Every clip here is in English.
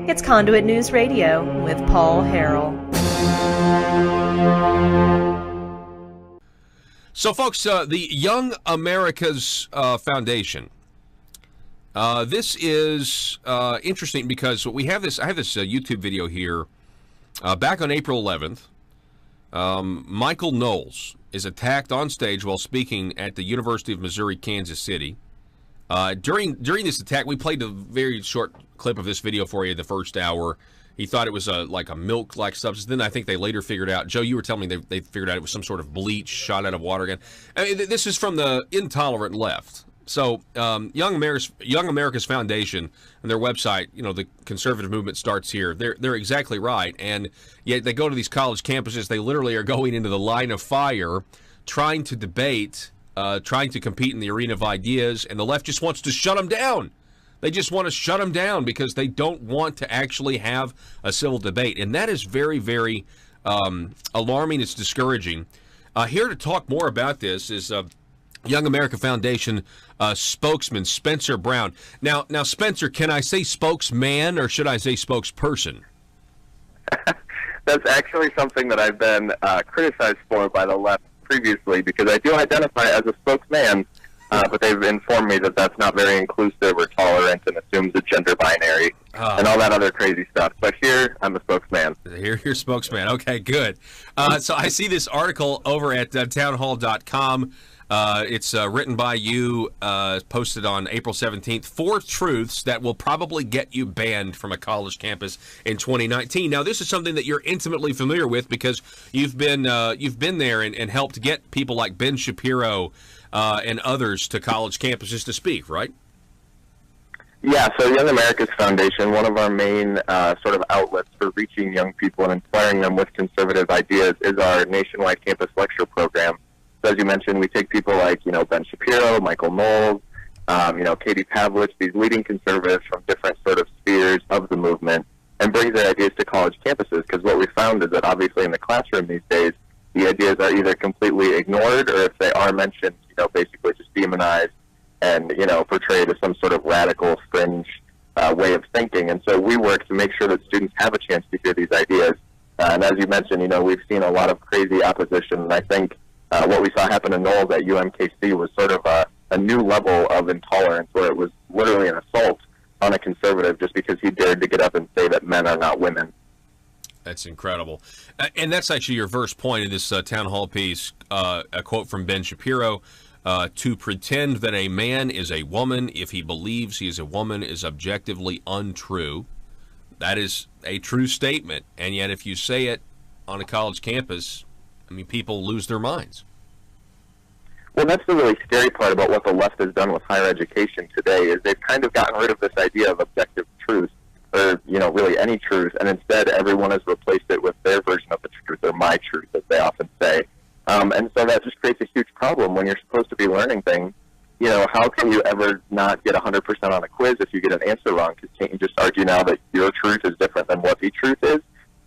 It's Conduit News Radio with Paul Harrell. So, folks, the Young America's Foundation. This is interesting because I have this YouTube video here. Back on April 11th, Michael Knowles is attacked on stage while speaking at the University of Missouri, Kansas City. During this attack, we played a very short clip of this video for you the first hour. He thought it was like a milk-like substance. Then I think they later figured out, Joe, you were telling me they figured out it was some sort of bleach shot out of water again. I mean, this is from the intolerant left. So Young America's Foundation and their website, you know, the conservative movement starts here. They're exactly right. And yet they go to these college campuses. They literally are going into the line of fire, trying to debate, trying to compete in the arena of ideas. And the left just wants to shut them down. They just want to shut them down because they don't want to actually have a civil debate. And that is very, very alarming. It's discouraging. Here to talk more about this is Young America Foundation spokesman Spencer Brown. Now, Spencer, can I say spokesman or should I say spokesperson? That's actually something that I've been criticized for by the left previously because I do identify as a spokesman, but they've informed me that that's not very inclusive or tolerant and assumes a gender binary and all that other crazy stuff. But here, I'm a spokesman. Here, you're spokesman. Okay, good. So I see this article over at townhall.com. It's written by you, posted on April 17th. 4 truths that will probably get you banned from a college campus in 2019. Now, this is something that you're intimately familiar with because you've been there and helped get people like Ben Shapiro and others to college campuses to speak, right? Yeah, so Young America's Foundation, one of our main sort of outlets for reaching young people and inspiring them with conservative ideas is our nationwide campus lecture program. So as you mentioned, we take people like, Ben Shapiro, Michael Knowles, Katie Pavlich, these leading conservatives from different sort of spheres of the movement, and bring their ideas to college campuses. Because what we found is that obviously in the classroom these days, the ideas are either completely ignored or if they are mentioned, basically just demonized and, portrayed as some sort of radical, fringe way of thinking. And so we work to make sure that students have a chance to hear these ideas. And as you mentioned, we've seen a lot of crazy opposition, and I think what we saw happen in Knowles at UMKC was sort of a new level of intolerance where it was literally an assault on a conservative just because he dared to get up and say that men are not women. That's incredible. And that's actually your first point in this town hall piece, a quote from Ben Shapiro. To pretend that a man is a woman if he believes he is a woman is objectively untrue. That is a true statement. And yet if you say it on a college campus, people lose their minds. Well, that's the really scary part about what the left has done with higher education today is they've kind of gotten rid of this idea of objective truth or, really any truth, and instead everyone has replaced it with their version of the truth or my truth, as they often say. And so that just creates a huge problem when you're supposed to be learning things. How can you ever not get 100% on a quiz if you get an answer wrong? Because can't you just argue now that your truth is different than what the truth is?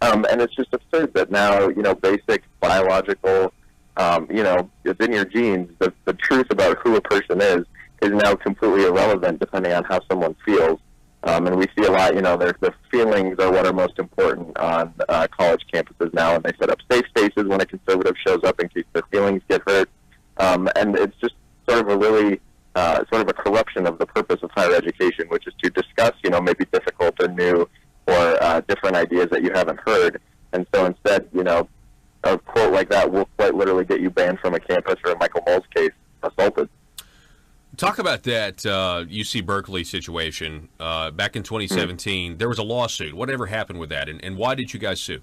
And it's just absurd that now, basic biological, it's in your genes. The truth about who a person is now completely irrelevant depending on how someone feels. And we see a lot, the feelings are what are most important on college campuses now, and they set up safe spaces when a conservative shows up in case their feelings get hurt. And it's just sort of a really, sort of a corruption of the purpose of higher education, which is to discuss, maybe difficult or new or different ideas that you haven't heard. And so instead, a quote like that will quite literally get you banned from a campus, or in Michael Knowles' case, assaulted. Talk about that UC Berkeley situation. Back in 2017, there was a lawsuit. Whatever happened with that, and why did you guys sue?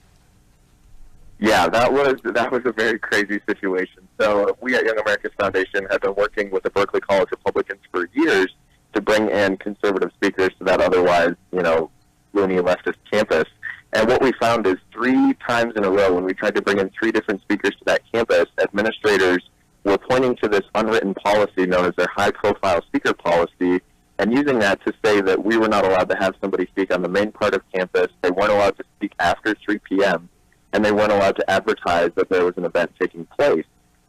Yeah, that was a very crazy situation. So we at Young America's Foundation have been working with the Berkeley College Republicans for years to bring in conservative speakers to that otherwise, loony leftist campus. And what we found is 3 times in a row, when we tried to bring in 3 different speakers to that campus, administrators were pointing to this unwritten policy known as their high-profile speaker policy and using that to say that we were not allowed to have somebody speak on the main part of campus, they weren't allowed to speak after 3 p.m., and they weren't allowed to advertise that there was an event taking place.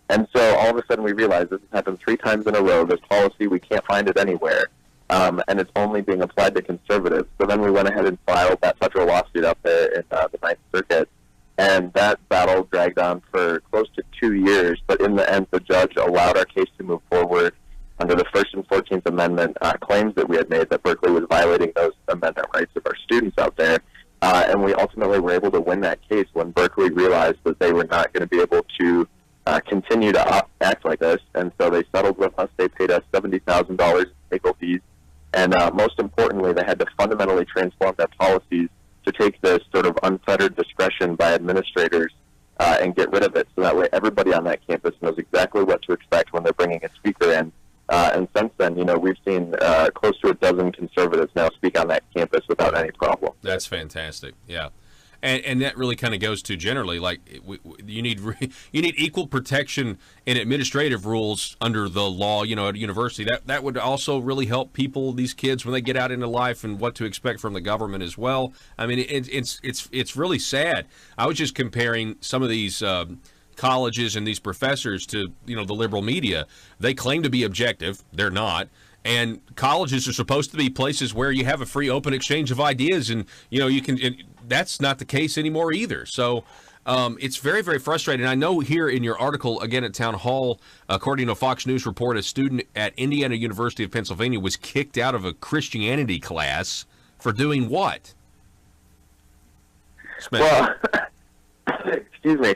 And so all of a sudden we realized this has happened 3 times in a row, this policy, we can't find it anywhere. and it's only being applied to conservatives. So then we went ahead and filed that federal lawsuit up there in the Ninth Circuit, and that battle dragged on for close to 2 years. But in the end, the judge allowed our case to move forward under the First and 14th Amendment claims that we had made that Berkeley was violating those amendment rights of our students out there. And we ultimately were able to win that case when Berkeley realized that they were not going to be able to continue to act like this. And so they settled with us. They paid us $70,000 in legal fees. And most importantly, they had to fundamentally transform their policies to take this sort of unfettered discretion by administrators and get rid of it. So that way everybody on that campus knows exactly what to expect when they're bringing a speaker in. And since then, we've seen close to a dozen conservatives now speak on that campus without any problem. That's fantastic. Yeah. And that really kind of goes to generally, like, you need equal protection in administrative rules under the law, at a university. That would also really help people, these kids, when they get out into life and what to expect from the government as well. I mean, it's really sad. I was just comparing some of these colleges and these professors to, the liberal media. They claim to be objective. They're not. And colleges are supposed to be places where you have a free, open exchange of ideas, and you can. And that's not the case anymore either. So it's very, very frustrating. I know here in your article again at Town Hall, according to a Fox News report, a student at Indiana University of Pennsylvania was kicked out of a Christianity class for doing what? Well, excuse me.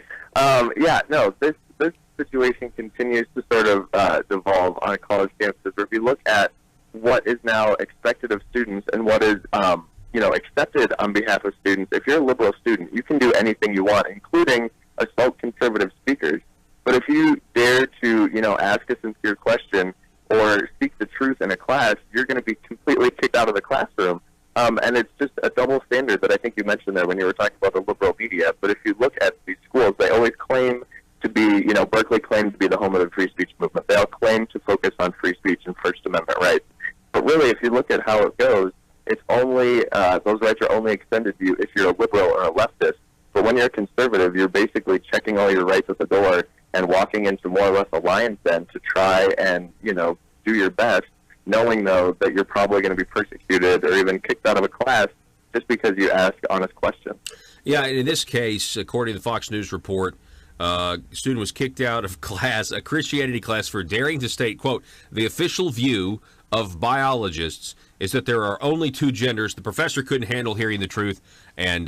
This situation continues to sort of devolve on college campuses. Where if you look at what is now expected of students and what is accepted on behalf of students, if you're a liberal student, you can do anything you want, including assault conservative speakers. But if you dare to ask a sincere question or speak the truth in a class, you're going to be completely kicked out of the classroom. And it's just a double standard that I think you mentioned there when you were talking about the liberal media. But if you look at these schools, they always claim to be, Berkeley claims to be the home of the free speech movement. They all claim to focus on free speech and First Amendment rights. But really, if you look at how it goes, it's only, those rights are only extended to you if you're a liberal or a leftist. But when you're a conservative, you're basically checking all your rights at the door and walking into more or less a lion's den to try and, do your best, knowing, though, that you're probably going to be persecuted or even kicked out of a class just because you ask honest questions. Yeah, and in this case, according to the Fox News report, a student was kicked out of class, a Christianity class, for daring to state, quote, "The official view of biologists is that there are only two genders. The professor couldn't handle hearing the truth and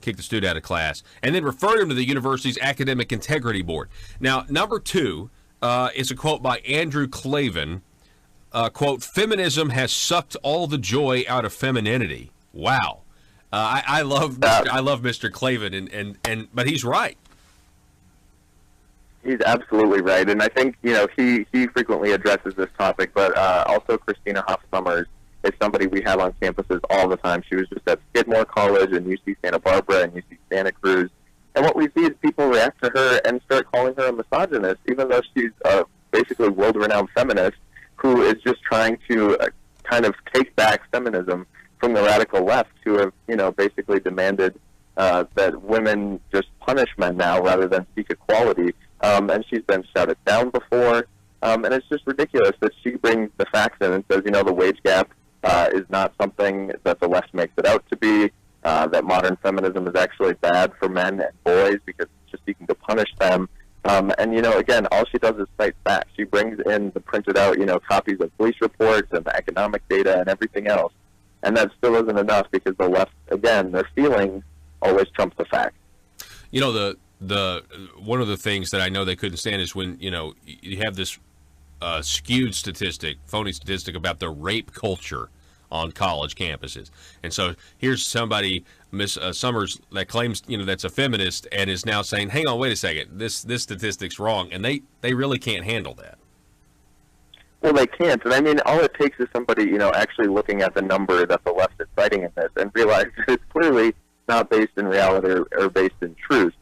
kicked the student out of class," and then referred him to the university's academic integrity board. Now, number two is a quote by Andrew Clavin, quote, "Feminism has sucked all the joy out of femininity." Wow. I love Mr. Clavin, and but he's right. He's absolutely right, and I think he frequently addresses this topic. But also Christina Hoff Summers is somebody we have on campuses all the time. She was just at Skidmore College and UC Santa Barbara and UC Santa Cruz, and what we see is people react to her and start calling her a misogynist, even though she's basically a world-renowned feminist who is just trying to kind of take back feminism from the radical left, who have basically demanded that women just punish men now rather than seek equality. And she's been shouted down before, and it's just ridiculous that she brings the facts in and says, the wage gap is not something that the left makes it out to be, that modern feminism is actually bad for men and boys because it's just seeking to punish them. And, again, all she does is cite facts. She brings in the printed out, copies of police reports and the economic data and everything else. And that still isn't enough because the left, again, their feelings always trump the facts. The one of the things that I know they couldn't stand is when you have this skewed statistic, phony statistic about the rape culture on college campuses, and so here's somebody, Miss Summers, that claims that's a feminist and is now saying, "Hang on, wait a second, this statistic's wrong," and they really can't handle that. Well, they can't, and I mean, all it takes is somebody actually looking at the number that the left is citing in this and realize that it's clearly not based in reality or based in truth.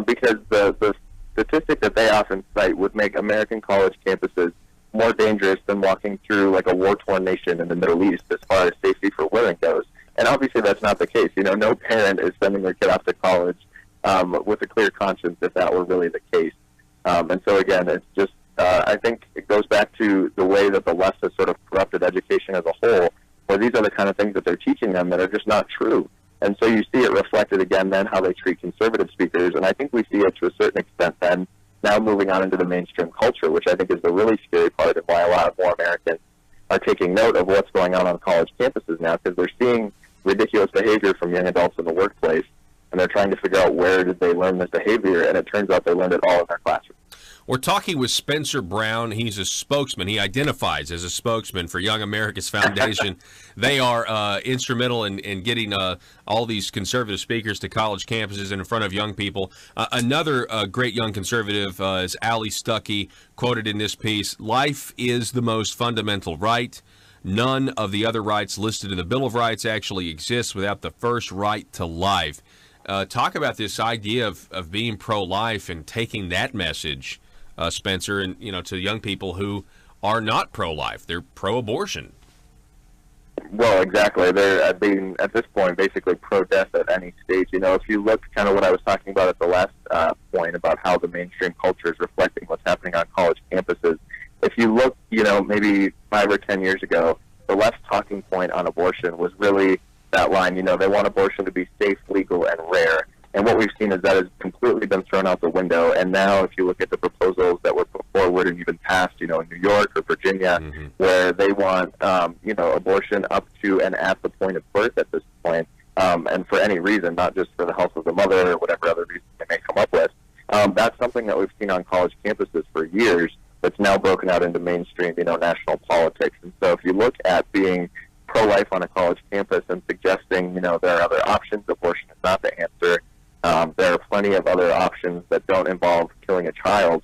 Because the statistic that they often cite would make American college campuses more dangerous than walking through like a war-torn nation in the Middle East as far as safety for women goes. And obviously that's not the case. No parent is sending their kid off to college with a clear conscience if that were really the case. And so again, it's just I think it goes back to the way that the left has sort of corrupted education as a whole, where these are the kind of things that they're teaching them that are just not true. And so you see it reflected again then how they treat conservative speakers, and I think we see it to a certain extent then now moving on into the mainstream culture, which I think is the really scary part of why a lot of more Americans are taking note of what's going on college campuses now, because they're seeing ridiculous behavior from young adults in the workplace, and they're trying to figure out where did they learn this behavior, and it turns out they learned it all in their classroom. We're talking with Spencer Brown. He's a spokesman. He identifies as a spokesman for Young America's Foundation. They are instrumental in getting all these conservative speakers to college campuses and in front of young people. Another great young conservative is Ali Stuckey, quoted in this piece, "Life is the most fundamental right. None of the other rights listed in the Bill of Rights actually exist without the first right to life." Talk about this idea of being pro-life and taking that message, Spencer, and to young people who are not pro-life, they're pro-abortion. Well, exactly. They're being at this point basically pro-death at any stage. If you look kind of what I was talking about at the last point about how the mainstream culture is reflecting what's happening on college campuses. If you look, maybe 5 or 10 years ago, the left's talking point on abortion was really that line. They want abortion to be safe, legal, and rare. And what we've seen is that has completely been thrown out the window. And now if you look at the proposals that were put forward and even passed, in New York or Virginia, where they want, abortion up to and at the point of birth at this point, and for any reason, not just for the health of the mother or whatever other reason they may come up with. That's something that we've seen on college campuses for years that's now broken out into mainstream, national politics. And so if you look at being pro-life on a college campus and suggesting, there are other options, abortion is not the answer. There are plenty of other options that don't involve killing a child.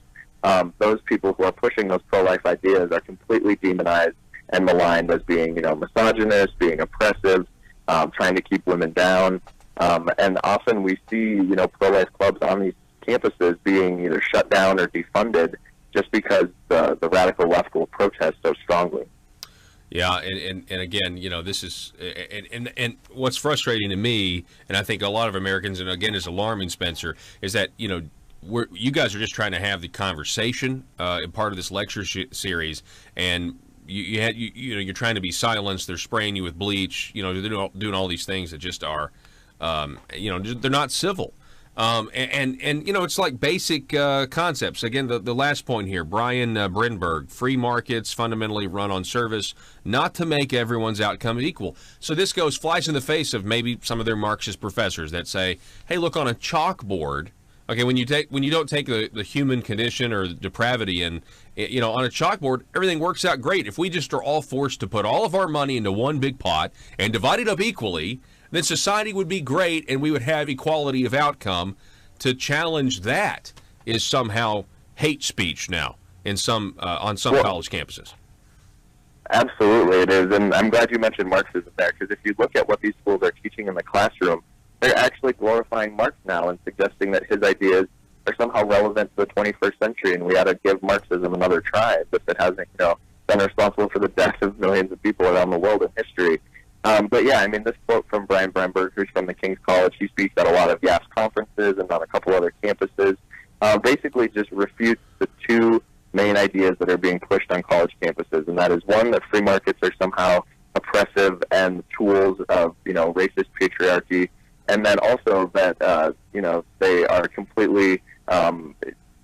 Those people who are pushing those pro-life ideas are completely demonized and maligned as being, misogynist, being oppressive, trying to keep women down. And often we see, pro-life clubs on these campuses being either shut down or defunded just because the radical left will protest so strongly. Yeah, and again, this is and what's frustrating to me, and I think a lot of Americans, and again is alarming, Spencer, is that you guys are just trying to have the conversation in part of this lecture series, and you're trying to be silenced. They're spraying you with bleach. They're doing all these things that just are, they're not civil. And it's like basic concepts. Again, the last point here, Brian Brinberg, free markets fundamentally run on service, not to make everyone's outcome equal. So this flies in the face of maybe some of their Marxist professors that say, hey, look, on a chalkboard, okay, when you don't take the human condition or the depravity and, on a chalkboard, everything works out great. If we just are all forced to put all of our money into one big pot and divide it up equally, then society would be great and we would have equality of outcome. To challenge that is somehow hate speech now on some college campuses. Absolutely it is, and I'm glad you mentioned Marxism there, because if you look at what these schools are teaching in the classroom, they're actually glorifying Marx now and suggesting that his ideas are somehow relevant to the 21st century, and we ought to give Marxism another try as if it hasn't been responsible for the deaths of millions of people around the world in history. But yeah, this quote from Brian Bremberg, who's from the King's College, he speaks at a lot of YAF conferences and on a couple other campuses, basically just refutes the two main ideas that are being pushed on college campuses, and that is one, that free markets are somehow oppressive and tools of, racist patriarchy, and then also that, they are completely,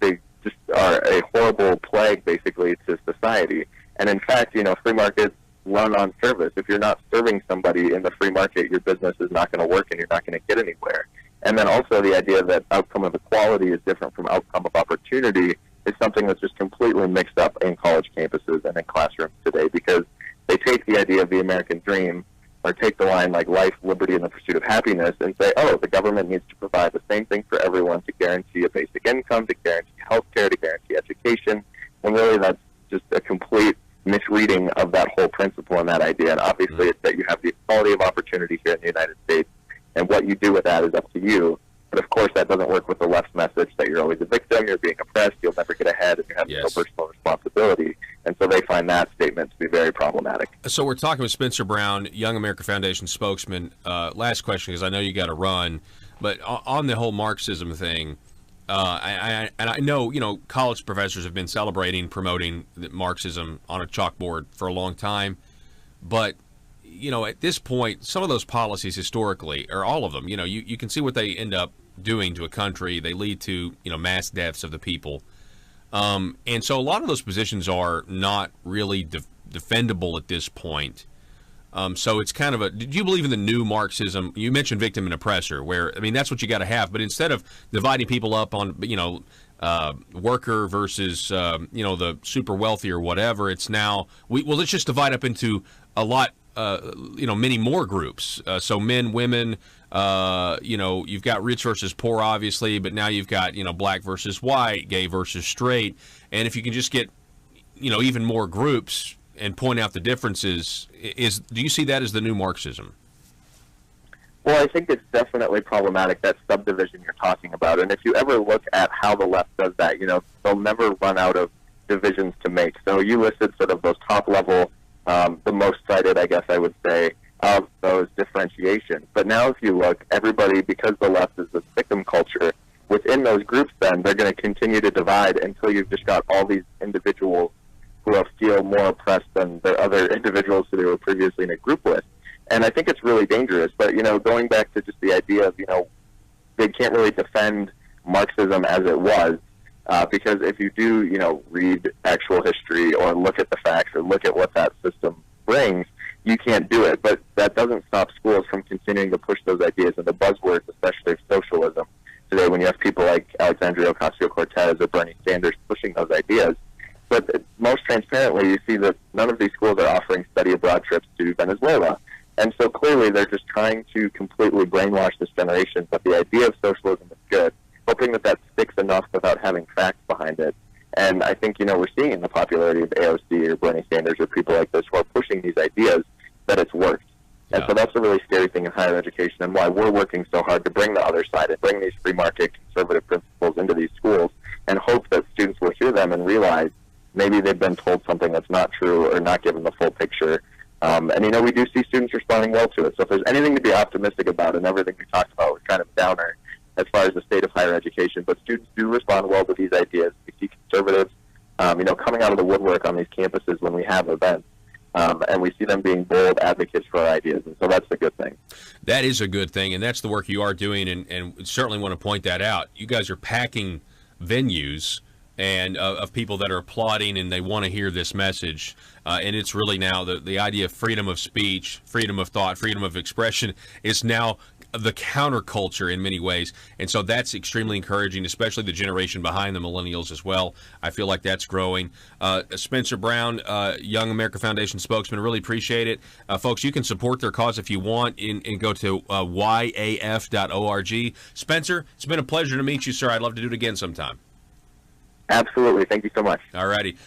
they just are a horrible plague, basically, to society. And in fact, free markets run on service. If you're not serving somebody in the free market, your business is not going to work and you're not going to get anywhere. And then also the idea that outcome of equality is different from outcome of opportunity is something that's just completely mixed up in college campuses and in classrooms today, because they take the idea of the American dream, or take the line like life, liberty, and the pursuit of happiness, and say, oh, the government needs to provide the same thing for everyone, to guarantee a basic income, to guarantee health care, to guarantee education. And really that's just a complete misreading of that whole principle and that idea. And obviously it's that you have the equality of opportunity here in the United States, and what you do with that is up to you. But of course that doesn't work with the left's message that you're always a victim, you're being oppressed, you'll never get ahead, and you have no personal responsibility. And so they find that statement to be very problematic. So we're talking with Spencer Brown, Young America Foundation spokesman. Last question, because I know you got to run, but on the whole Marxism thing, And I know, college professors have been celebrating, promoting Marxism on a chalkboard for a long time. But, at this point, some of those policies historically, or all of them, you can see what they end up doing to a country. They lead to, mass deaths of the people. And so a lot of those positions are not really defendable at this point. So it's kind of do you believe in the new Marxism? You mentioned victim and oppressor, where, that's what you got to have. But instead of dividing people up on, worker versus, the super wealthy or whatever, it's now, let's just divide up into a lot, many more groups. So men, women, you've got rich versus poor, obviously, but now you've got, black versus white, gay versus straight. And if you can just get, even more groups and point out the differences, do you see that as the new Marxism? Well, I think it's definitely problematic, that subdivision you're talking about. And if you ever look at how the left does that, they'll never run out of divisions to make. So you listed sort of those top level, the most cited, I guess I would say, of those differentiations. But now if you look, everybody, because the left is this victim culture, within those groups then, they're going to continue to divide until you've just got all these individuals who feel more oppressed than the other individuals who they were previously in a group with. And I think it's really dangerous. But, going back to just the idea of, they can't really defend Marxism as it was, because if you do, read actual history or look at the facts or look at what that system brings, you can't do it. But that doesn't stop schools from continuing to push those ideas and the buzzwords, especially of socialism. Today, when you have people like Alexandria Ocasio-Cortez or Bernie Sanders pushing those ideas, but most transparently, you see that none of these schools are offering study abroad trips to Venezuela. And so clearly they're just trying to completely brainwash this generation. But the idea of socialism is good, hoping that sticks enough without having facts behind it. And I think, we're seeing in the popularity of AOC or Bernie Sanders or people like this who are pushing these ideas that it's worked. And so that's a really scary thing in higher education, and why we're working so hard to bring the other side and bring these free market conservative principles into these schools and hope that students will hear them and realize maybe they've been told something that's not true or not given the full picture. And, we do see students responding well to it. So if there's anything to be optimistic about, and everything we talked about was kind of downer as far as the state of higher education, but students do respond well to these ideas. We see conservatives, coming out of the woodwork on these campuses when we have events. And we see them being bold advocates for our ideas. And so that's a good thing. That is a good thing, and that's the work you are doing, and certainly want to point that out. You guys are packing venues and of people that are applauding, and they want to hear this message. And it's really now the idea of freedom of speech, freedom of thought, freedom of expression is now the counterculture in many ways. And so that's extremely encouraging, especially the generation behind the millennials as well. I feel like that's growing. Spencer Brown, Young America Foundation spokesman, really appreciate it. Folks, you can support their cause if you want and go to YAF.org. Spencer, it's been a pleasure to meet you, sir. I'd love to do it again sometime. Absolutely. Thank you so much. All righty.